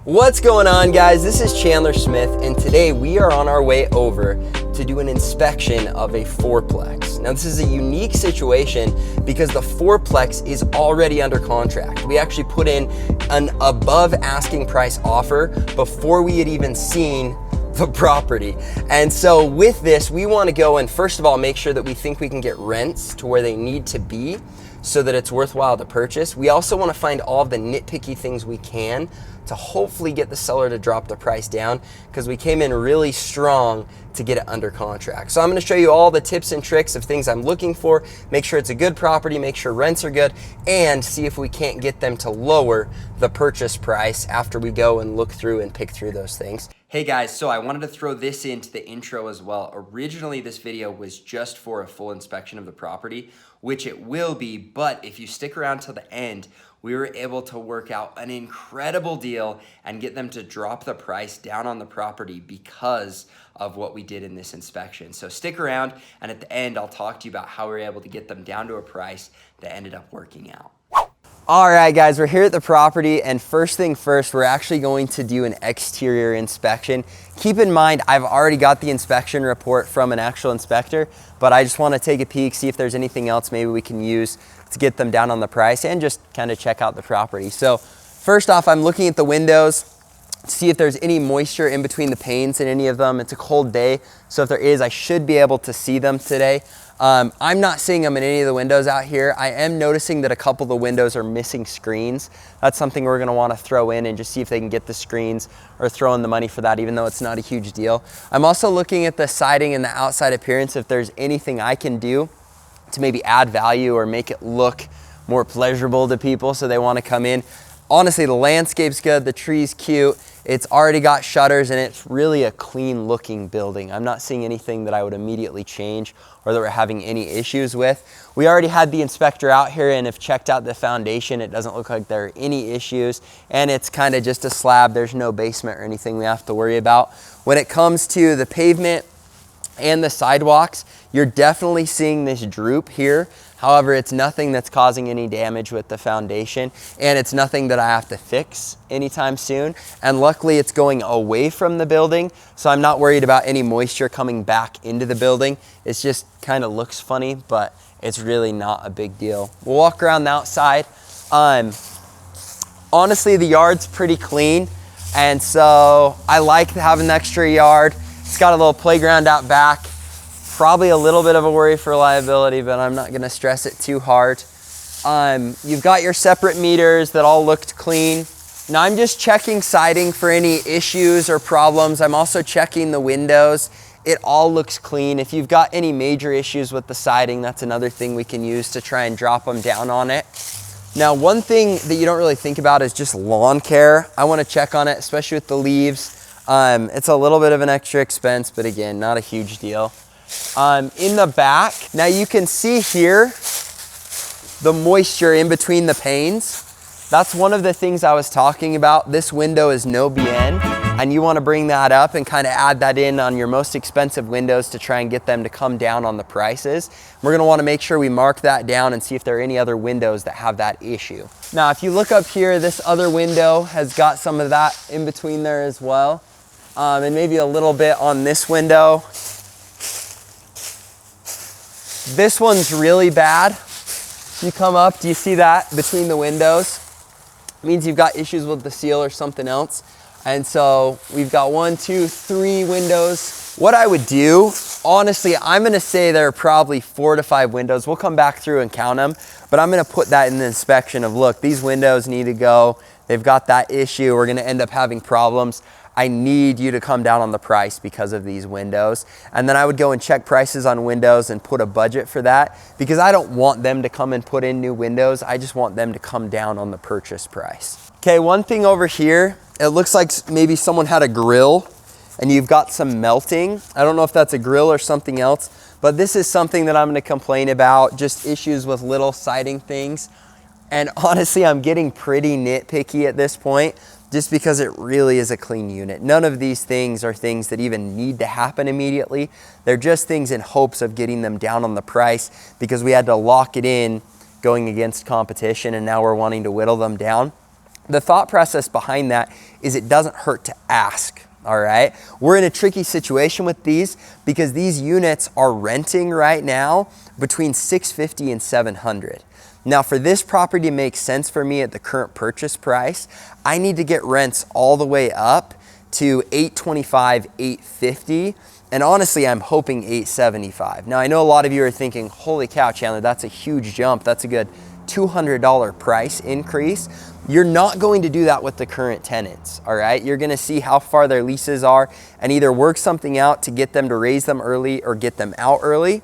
What's going on, guys? This is Chandler Smith, and today we are on our way over to do an inspection of a fourplex. Now, this is a unique situation because the fourplex is already under contract. We actually put in an above asking price offer before we had even seen the property. And so with this, we want to go and first of all, make sure that we think we can get rents to where they need to be so that it's worthwhile to purchase. We also want to find all of the nitpicky things we can to hopefully get the seller to drop the price down, because we came in really strong to get it under contract. So I'm going to show you all the tips and tricks of things I'm looking for, make sure it's a good property, make sure rents are good, and see if we can't get them to lower the purchase price after we go and look through and pick through those things. Hey guys, so I wanted to throw this into the intro as well. Originally, this video was just for a full inspection of the property, which it will be, but if you stick around till the end, we were able to work out an incredible deal and get them to drop the price down on the property because of what we did in this inspection. So stick around, and at the end, I'll talk to you about how we were able to get them down to a price that ended up working out. All right, guys, we're here at the property, and first thing first, we're actually going to do an exterior inspection. Keep in mind, I've already got the inspection report from an actual inspector, but I just want to take a peek, see if there's anything else maybe we can use to get them down on the price and just kind of check out the property. So first off, I'm looking at the windows to see if there's any moisture in between the panes in any of them. It's a cold day, so if there is, I should be able to see them today. I'm not seeing them in any of the windows out here. I am noticing that a couple of the windows are missing screens. That's something we're gonna wanna throw in and just see if they can get the screens or throw in the money for that, even though it's not a huge deal. I'm also looking at the siding and the outside appearance, if there's anything I can do to maybe add value or make it look more pleasurable to people so they wanna come in. Honestly, the landscape's good, the tree's cute, it's already got shutters, and it's really a clean looking building. I'm not seeing anything that I would immediately change or that we're having any issues with. We already had the inspector out here and have checked out the foundation. It doesn't look like there are any issues, and it's kind of just a slab. There's no basement or anything we have to worry about. When it comes to the pavement and the sidewalks, you're definitely seeing this droop here. However, it's nothing that's causing any damage with the foundation, and it's nothing that I have to fix anytime soon. And luckily it's going away from the building, so I'm not worried about any moisture coming back into the building. It's just kind of looks funny, but it's really not a big deal. We'll walk around the outside. Honestly, the yard's pretty clean, and so I like having the extra yard. It's got a little playground out back. Probably a little bit of a worry for liability, but I'm not gonna stress it too hard. You've got your separate meters that all looked clean. Now I'm just checking siding for any issues or problems. I'm also checking the windows. It all looks clean. If you've got any major issues with the siding, that's another thing we can use to try and drop them down on it. Now, one thing that you don't really think about is just lawn care. I wanna check on it, especially with the leaves. It's a little bit of an extra expense, but again, not a huge deal. In the back, now you can see here the moisture in between the panes. That's one of the things I was talking about. This window is no BN, and you want to bring that up and kind of add that in on your most expensive windows to try and get them to come down on the prices. We're going to want to make sure we mark that down and see if there are any other windows that have that issue. Now, if you look up here, this other window has got some of that in between there as well, and maybe a little bit on this window. This one's really bad. You come up, do you see that between the windows? It means you've got issues with the seal or something else. And so we've got 1, 2, 3 windows. What I would do, honestly, I'm gonna say there are probably 4 to 5 windows. We'll come back through and count them, but I'm gonna put that in the inspection of, look, these windows need to go. They've got that issue. We're gonna end up having problems. I need you to come down on the price because of these windows. And then I would go and check prices on windows and put a budget for that, because I don't want them to come and put in new windows. I just want them to come down on the purchase price. Okay, one thing over here, it looks like maybe someone had a grill and you've got some melting. I don't know if that's a grill or something else, but this is something that I'm gonna complain about, just issues with little siding things. And honestly, I'm getting pretty nitpicky at this point, just because it really is a clean unit. None of these things are things that even need to happen immediately. They're just things in hopes of getting them down on the price, because we had to lock it in going against competition, and now we're wanting to whittle them down. The thought process behind that is it doesn't hurt to ask, all right? We're in a tricky situation with these because these units are renting right now between $650 and $700. Now for this property to make sense for me at the current purchase price, I need to get rents all the way up to $825, $850. And honestly, I'm hoping $875. Now I know a lot of you are thinking, holy cow, Chandler, that's a huge jump. That's a good $200 price increase. You're not going to do that with the current tenants, all right? You're gonna see how far their leases are and either work something out to get them to raise them early or get them out early.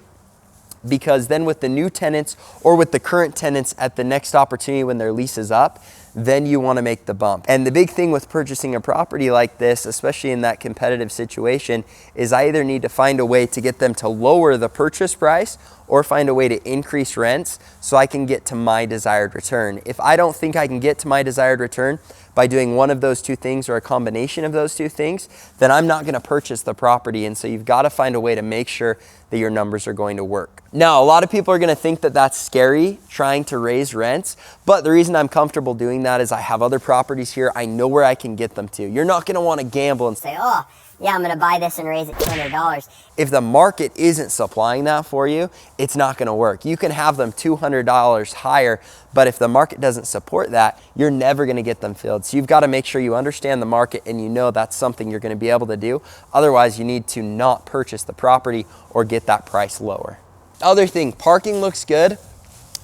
Because then with the new tenants or with the current tenants at the next opportunity when their lease is up, then you want to make the bump. And the big thing with purchasing a property like this, especially in that competitive situation, is I either need to find a way to get them to lower the purchase price or find a way to increase rents so I can get to my desired return. If I don't think I can get to my desired return by doing one of those two things or a combination of those two things, then I'm not gonna purchase the property. And so you've gotta find a way to make sure that your numbers are going to work. Now, a lot of people are gonna think that that's scary, trying to raise rents, but the reason I'm comfortable doing that is I have other properties here. I know where I can get them to. You're not gonna wanna gamble and say, oh, yeah, I'm gonna buy this and raise it $200. If the market isn't supplying that for you, it's not gonna work. You can have them $200 higher, but if the market doesn't support that, you're never gonna get them filled. So you've gotta make sure you understand the market and you know that's something you're gonna be able to do. Otherwise, you need to not purchase the property or get that price lower. Other thing, parking looks good.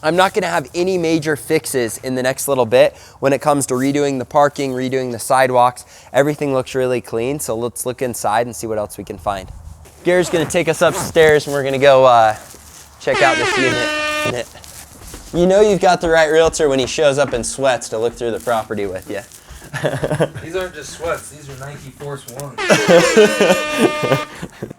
I'm not gonna have any major fixes in the next little bit when it comes to redoing the parking, redoing the sidewalks. Everything looks really clean, so let's look inside and see what else we can find. Gary's gonna take us upstairs and we're gonna go check out this unit. You know you've got the right realtor when he shows up in sweats to look through the property with you. These aren't just sweats, these are Nike Force Ones.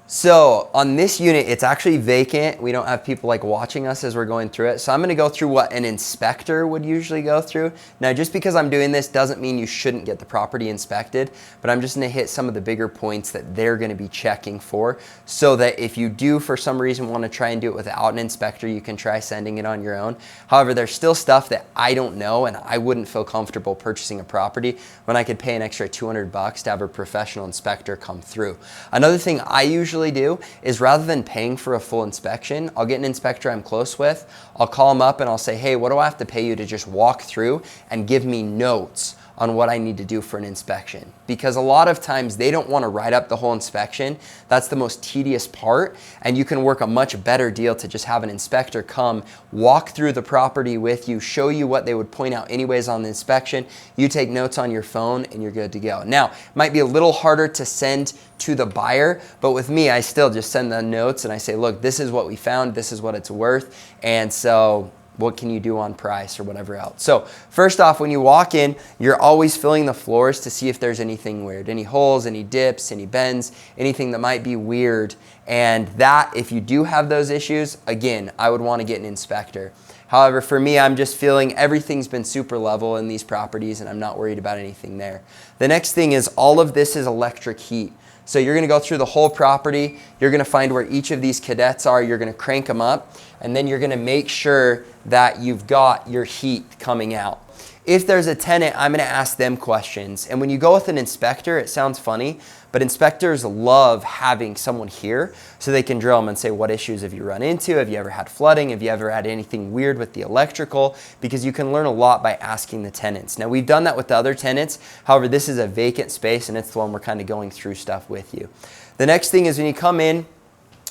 So on this unit, it's actually vacant. We don't have people like watching us as we're going through it. So I'm gonna go through what an inspector would usually go through. Now, just because I'm doing this doesn't mean you shouldn't get the property inspected, but I'm just gonna hit some of the bigger points that they're gonna be checking for so that if you do for some reason wanna try and do it without an inspector, you can try sending it on your own. However, there's still stuff that I don't know and I wouldn't feel comfortable purchasing a property when I could pay an extra $200 to have a professional inspector come through. Another thing I usually do is rather than paying for a full inspection, I'll get an inspector I'm close with, I'll call them up and I'll say, hey, what do I have to pay you to just walk through and give me notes on what I need to do for an inspection? Because a lot of times they don't want to write up the whole inspection. That's the most tedious part, and you can work a much better deal to just have an inspector come, walk through the property with you, show you what they would point out anyways on the inspection. You take notes on your phone and you're good to go. Now, it might be a little harder to send to the buyer, but with me, I still just send the notes and I say, look, this is what we found, this is what it's worth, and so what can you do on price or whatever else. So first off, when you walk in, you're always filling the floors to see if there's anything weird, any holes, any dips, any bends, anything that might be weird. And that, if you do have those issues, again, I would want to get an inspector. However, for me, I'm just feeling everything's been super level in these properties and I'm not worried about anything there. The next thing is all of this is electric heat. So you're gonna go through the whole property, you're gonna find where each of these cadets are, you're gonna crank them up, and then you're gonna make sure that you've got your heat coming out. If there's a tenant, I'm gonna ask them questions. And when you go with an inspector, it sounds funny, but inspectors love having someone here so they can drill them and say, what issues have you run into? Have you ever had flooding? Have you ever had anything weird with the electrical? Because you can learn a lot by asking the tenants. Now, we've done that with the other tenants. However, this is a vacant space and it's the one we're kind of going through stuff with you. The next thing is when you come in,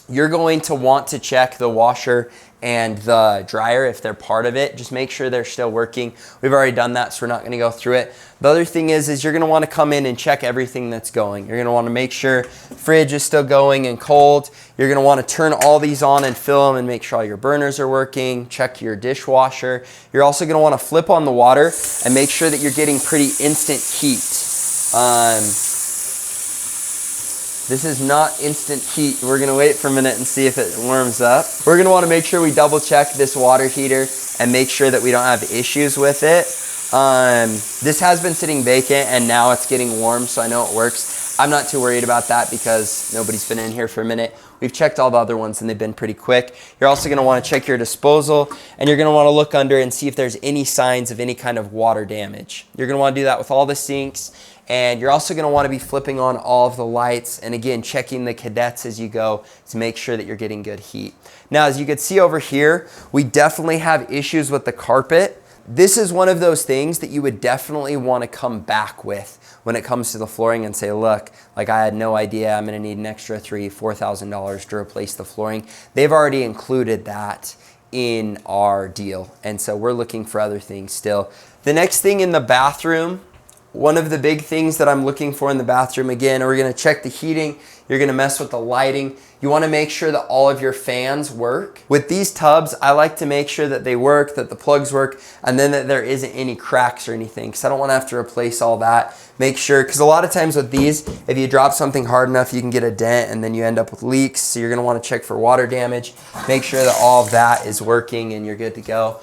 you're going to want to check the washer and the dryer if they're part of it. Just make sure they're still working. We've already done that, so we're not gonna go through it. The other thing is you're gonna wanna come in and check everything that's going. You're gonna wanna make sure fridge is still going and cold. You're gonna wanna turn all these on and fill them and make sure all your burners are working. Check your dishwasher. You're also gonna wanna flip on the water and make sure that you're getting pretty instant heat. This is not instant heat. We're gonna wait for a minute and see if it warms up. We're gonna wanna make sure we double check this water heater and make sure that we don't have issues with it. This has been sitting vacant and now it's getting warm, so I know it works. I'm not too worried about that because nobody's been in here for a minute. We've checked all the other ones and they've been pretty quick. You're also gonna wanna check your disposal, and you're gonna wanna look under and see if there's any signs of any kind of water damage. You're gonna wanna do that with all the sinks, and you're also gonna wanna be flipping on all of the lights, and again, checking the cadets as you go to make sure that you're getting good heat. Now, as you can see over here, we definitely have issues with the carpet. This is one of those things that you would definitely wanna come back with when it comes to the flooring and say, look, like I had no idea I'm gonna need an extra $3,000, $4,000 to replace the flooring. They've already included that in our deal. And so we're looking for other things still. The next thing in the bathroom, one of the big things that I'm looking for in the bathroom, again, we're gonna check the heating, you're gonna mess with the lighting. You wanna make sure that all of your fans work. With these tubs, I like to make sure that they work, that the plugs work, and then that there isn't any cracks or anything, because I don't wanna have to replace all that. Make sure, because a lot of times with these, if you drop something hard enough, you can get a dent and then you end up with leaks. So you're gonna wanna check for water damage. Make sure that all of that is working and you're good to go.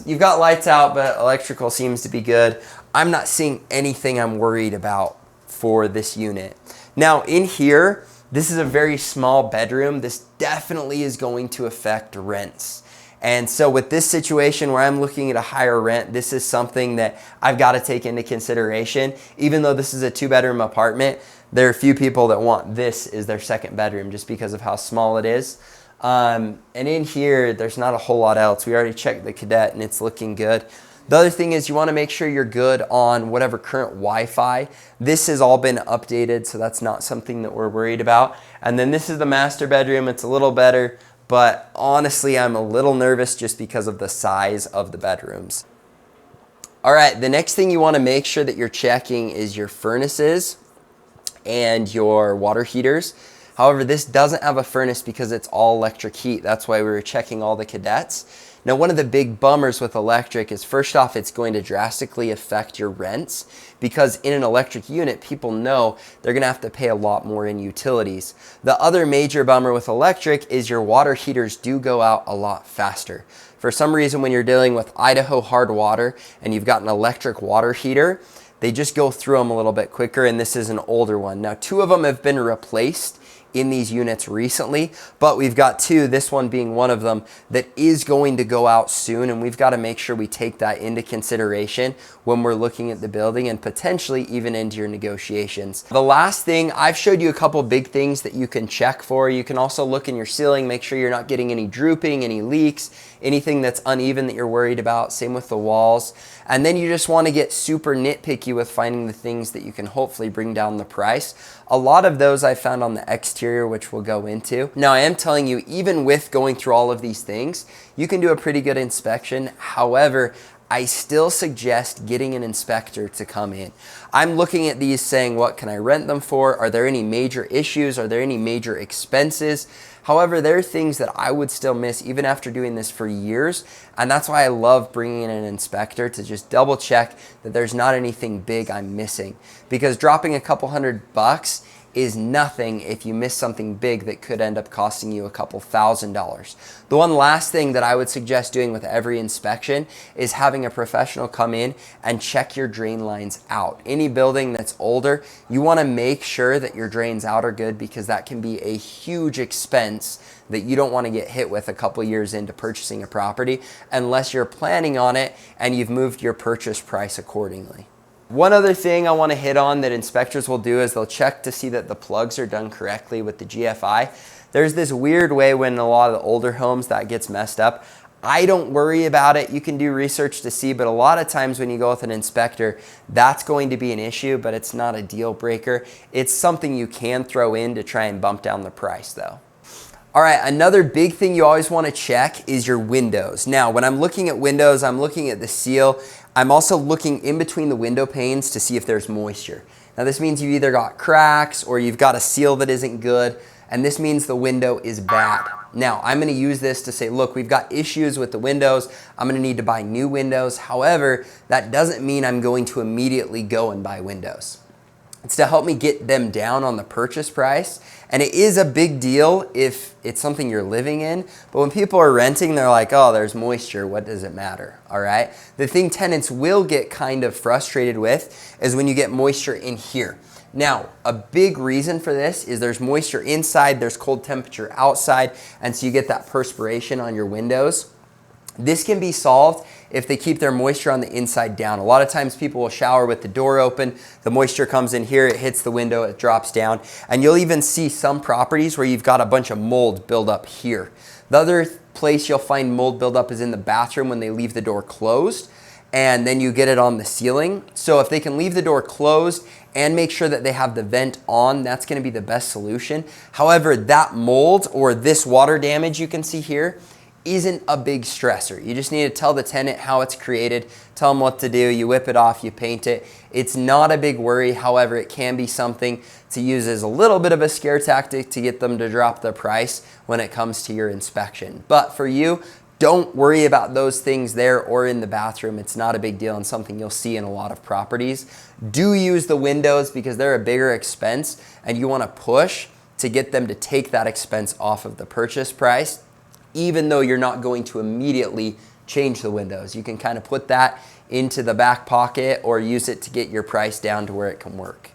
You've got lights out, but electrical seems to be good. I'm not seeing anything I'm worried about for this unit. Now in here, this is a very small bedroom. This definitely is going to affect rents. And so with this situation where I'm looking at a higher rent, this is something that I've got to take into consideration. Even though this is a 2-bedroom apartment, there are a few people that want this as their second bedroom just because of how small it is. And in here, there's not a whole lot else. We already checked the cadet and it's looking good. The other thing is you want to make sure you're good on whatever current Wi-Fi. This has all been updated, so that's not something that we're worried about. And then this is the master bedroom. It's a little better, but honestly, I'm a little nervous just because of the size of the bedrooms. All right, the next thing you want to make sure that you're checking is your furnaces and your water heaters. However, this doesn't have a furnace because it's all electric heat. That's why we were checking all the cadets. Now, one of the big bummers with electric is, first off, it's going to drastically affect your rents because in an electric unit, people know they're gonna have to pay a lot more in utilities. The other major bummer with electric is your water heaters do go out a lot faster. For some reason, when you're dealing with Idaho hard water and you've got an electric water heater, they just go through them a little bit quicker, and this is an older one. Now, 2 of them have been replaced in these units recently, but we've got 2, this one being one of them, that is going to go out soon, and we've got to make sure we take that into consideration when we're looking at the building and potentially even into your negotiations. The last thing, I've showed you a couple big things that you can check for. You can also look in your ceiling, make sure you're not getting any drooping, any leaks, anything that's uneven that you're worried about. Same with the walls. And then you just want to get super nitpicky with finding the things that you can hopefully bring down the price. A lot of those I found on the exterior, which we'll go into. Now, I am telling you, even with going through all of these things, you can do a pretty good inspection. However, I still suggest getting an inspector to come in. I'm looking at these saying, what can I rent them for? Are there any major issues? Are there any major expenses? However, there are things that I would still miss even after doing this for years. And that's why I love bringing in an inspector to just double check that there's not anything big I'm missing. Because dropping a couple $100 is nothing if you miss something big that could end up costing you a couple $1,000s. The one last thing that I would suggest doing with every inspection is having a professional come in and check your drain lines out. Any building that's older, you want to make sure that your drains out are good, because that can be a huge expense that you don't want to get hit with a couple years into purchasing a property unless you're planning on it and you've moved your purchase price accordingly. One other thing I want to hit on that inspectors will do is they'll check to see that the plugs are done correctly with the GFI. There's this weird way when a lot of the older homes that gets messed up. I don't worry about it. You can do research to see, but a lot of times when you go with an inspector, that's going to be an issue, but it's not a deal breaker. It's something you can throw in to try and bump down the price though. All right, another big thing you always want to check is your windows. Now, when I'm looking at windows, I'm looking at the seal. I'm also looking in between the window panes to see if there's moisture. Now, this means you've either got cracks or you've got a seal that isn't good, and this means the window is bad. Now, I'm gonna use this to say, look, we've got issues with the windows. I'm gonna need to buy new windows. However, that doesn't mean I'm going to immediately go and buy windows. It's to help me get them down on the purchase price. And it is a big deal if it's something you're living in. But when people are renting, they're like, oh, there's moisture. What does it matter? All right. The thing tenants will get kind of frustrated with is when you get moisture in here. Now, a big reason for this is there's moisture inside, there's cold temperature outside, and so you get that perspiration on your windows. This can be solved if they keep their moisture on the inside down. A lot of times people will shower with the door open, the moisture comes in here, it hits the window, it drops down, and you'll even see some properties where you've got a bunch of mold build up here. The other place you'll find mold buildup is in the bathroom when they leave the door closed, and then you get it on the ceiling. So if they can leave the door closed and make sure that they have the vent on, that's gonna be the best solution. However, that mold or this water damage you can see here isn't a big stressor. You just need to tell the tenant how it's created, tell them what to do, you whip it off, you paint it. It's not a big worry. However, it can be something to use as a little bit of a scare tactic to get them to drop the price when it comes to your inspection. But for you, don't worry about those things there or in the bathroom. It's not a big deal and something you'll see in a lot of properties. Do use the windows because they're a bigger expense and you want to push to get them to take that expense off of the purchase price, even though you're not going to immediately change the windows. You can kind of put that into the back pocket or use it to get your price down to where it can work.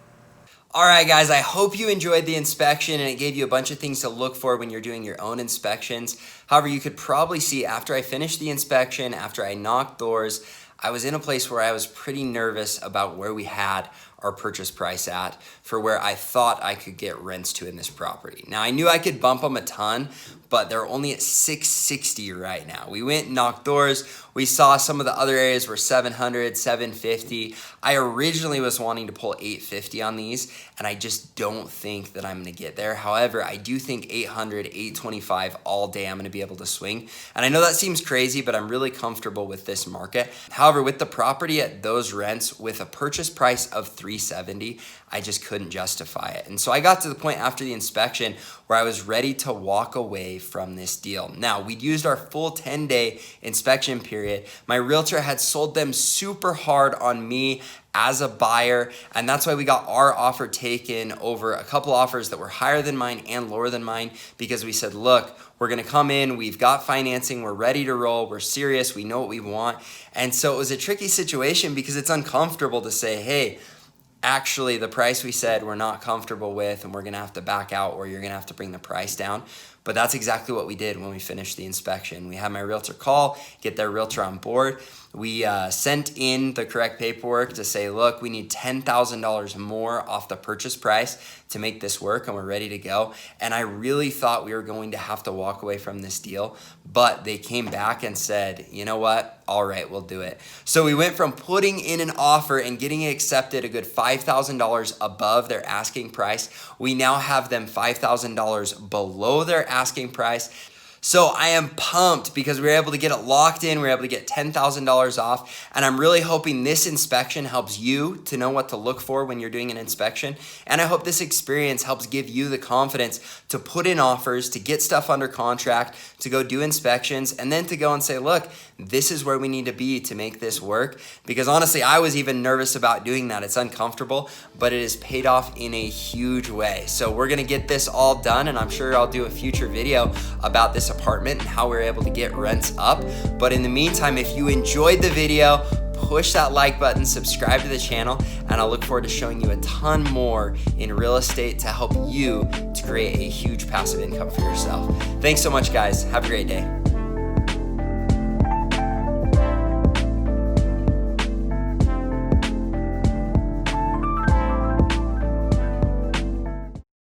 All right, guys, I hope you enjoyed the inspection and it gave you a bunch of things to look for when you're doing your own inspections. However, you could probably see after I finished the inspection, after I knocked doors, I was in a place where I was pretty nervous about where we had our purchase price at for where I thought I could get rents to in this property. Now, I knew I could bump them a ton, but they're only at $660 right now. We went and knocked doors. We saw some of the other areas were $700, $750. I originally was wanting to pull $850 on these, and I just don't think that I'm gonna get there. However, I do think $800, $825 all day I'm gonna be able to swing. And I know that seems crazy, but I'm really comfortable with this market. However, with the property at those rents, with a purchase price of $370, I just couldn't justify it. And so I got to the point after the inspection where I was ready to walk away from this deal. Now, we'd used our full 10-day inspection period. My realtor had sold them super hard on me as a buyer, and that's why we got our offer taken over a couple offers that were higher than mine and lower than mine, because we said, look, we're gonna come in, we've got financing, we're ready to roll, we're serious, we know what we want. And so it was a tricky situation because it's uncomfortable to say, hey, actually the price we said we're not comfortable with and we're gonna have to back out or you're gonna have to bring the price down. But that's exactly what we did when we finished the inspection. We had my realtor call, get their realtor on board. We sent in the correct paperwork to say, look, we need $10,000 more off the purchase price to make this work and we're ready to go. And I really thought we were going to have to walk away from this deal, but they came back and said, you know what? All right, we'll do it. So we went from putting in an offer and getting it accepted a good $5,000 above their asking price. We now have them $5,000 below their asking price. So I am pumped because we were able to get it locked in. We were able to get $10,000 off. And I'm really hoping this inspection helps you to know what to look for when you're doing an inspection. And I hope this experience helps give you the confidence to put in offers, to get stuff under contract, to go do inspections, and then to go and say, look, this is where we need to be to make this work. Because honestly, I was even nervous about doing that. It's uncomfortable, but it has paid off in a huge way. So we're gonna get this all done, and I'm sure I'll do a future video about this apartment and how we're able to get rents up. But in the meantime, if you enjoyed the video, push that like button, subscribe to the channel, and I'll look forward to showing you a ton more in real estate to help you to create a huge passive income for yourself. Thanks so much, guys. Have a great day.